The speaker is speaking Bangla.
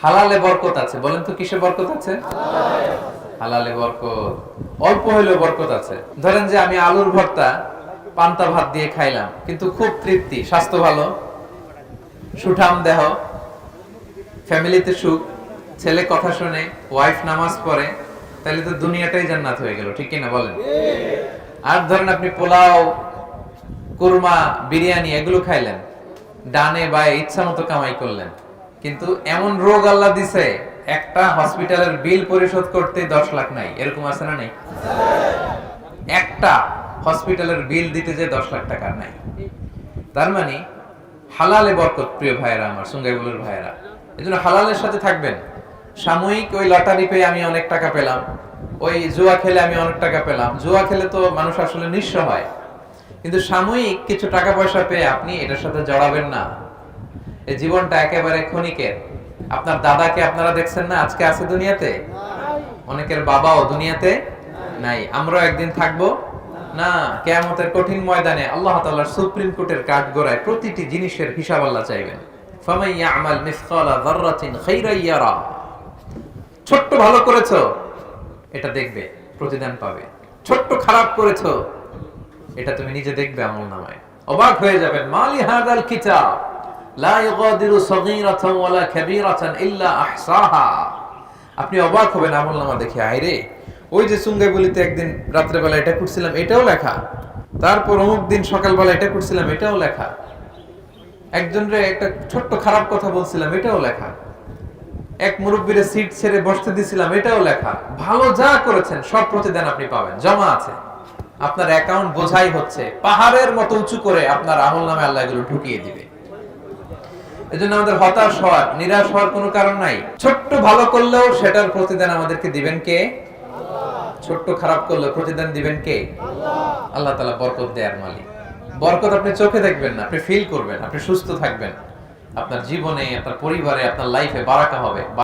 হালালে বরকত আছে, বলেন তো কিসে বরকত আছে? হালালে বরকত, অল্প হইলেও বরকত আছে। ধরেন যে আমি আলুর ভর্তা পান্তা ভাত দিয়ে খাইলাম, কিন্তু খুব তৃপ্তি, স্বাস্থ্য ভালো, সুঠাম দেহ, ফ্যামিলিতে সুখ, ছেলে কথা শুনে, ওয়াইফ নামাজ পড়ে, তাহলে তো দুনিয়াটাই জান্নাত হয়ে গেল, ঠিক কিনা বলেন? আর ধরেন আপনি পোলাও, কুরমা, বিরিয়ানি এগুলো খাইলেন, ডানে বায়ে ইচ্ছা মতো কামাই করলেন, কিন্তু এমন রোগ আল্লাহ দিছে একটা হসপিটালের বিল পরিশোধ করতে 10 লাখ নাই, এরকম আছে না? নেই? একটা হসপিটালের বিল দিতে যে 10 লাখ টাকা নাই। তার মানে হালালে বরকত, প্রিয় ভাইয়েরা আমার, সুঙ্গাইবুলের ভাইয়েরা, এজন্য হালালের সাথে থাকবেন। সাময়িক ওই লটারি পেয়ে আমি অনেক টাকা পেলাম, ওই জুয়া খেলে আমি অনেক টাকা পেলাম, জুয়া খেলে তো মানুষ আসলে নিঃস্ব হয়, কিন্তু সাময়িক কিছু টাকা পয়সা পেয়ে আপনি এটার সাথে জড়াবেন না। এই জীবনটা একেবারে ক্ষণিকের। আপনার দাদাকে আপনারা দেখছেন না, আজকে আছে দুনিয়াতে, অনেকের বাবাও দুনিয়াতে নাই। আমরাও একদিন থাকবো না। কিয়ামতের কঠিন ময়দানে আল্লাহ তাআলার সুপ্রিম কোর্টের কাঠগড়ায় প্রতিটি জিনিসের হিসাব আল্লাহ চাইবেন। ফামান ইয়ামাল মিসকালা যাররাতিন খাইরান ইয়ারা, ছোট্ট ভালো করেছো এটা দেখবে, প্রতিদান পাবে। ছোট্ট খারাপ করেছো এটা তুমি নিজে দেখবে আমলনামায়, অবাক হয়ে যাবেন। মালি হাযাল কিতাব লা ইগাদিরু সগীরাতান ওয়ালা কাবীরাতান ইল্লা আহসাহা। আপনি অবাক হবেন আমলনামা দেখে, আইরে ওই যে সুঙ্গাইবুলিতে একদিন রাত্রে বেলা এটা করছিলাম, এটাও লেখা, তারপর অমুক দিন সকালবেলা এটা করছিলাম, এটাও লেখা, একজনরে একটা ছোট্ট খারাপ কথা বলছিলাম, এটাও লেখা, এক মুরব্বীরে সিট ছেড়ে বসতে দিছিলাম, এটাও লেখা। ভালো যা করেছেন সব প্রতিদান আপনি পাবেন, জমা আছে। আপনার অ্যাকাউন্ট বোঝাই হচ্ছে, পাহাড়ের মতো উঁচু করে আপনার আমলনামায় আল্লাহ এগুলো ঢুকিয়ে দিবে। এজন্য আমাদের হতাশ হওয়ার, নিরাশ হওয়ার কোনো কারণ নাই। ছোট্ট ভালো করলেও সেটার প্রতিদান আমাদেরকে দিবেন কে? ছোট্ট খারাপ করলেও প্রতিদান দিবেন কে? আল্লাহ তাআলা বরকত দেয়ার মালিক। বরকত আপনি চোখে দেখবেন না, আপনি ফিল করবেন, আপনি সুস্থ থাকবেন, আপনার জীবনে, আপনার পরিবারে, আপনার লাইফে বারাকা হবে।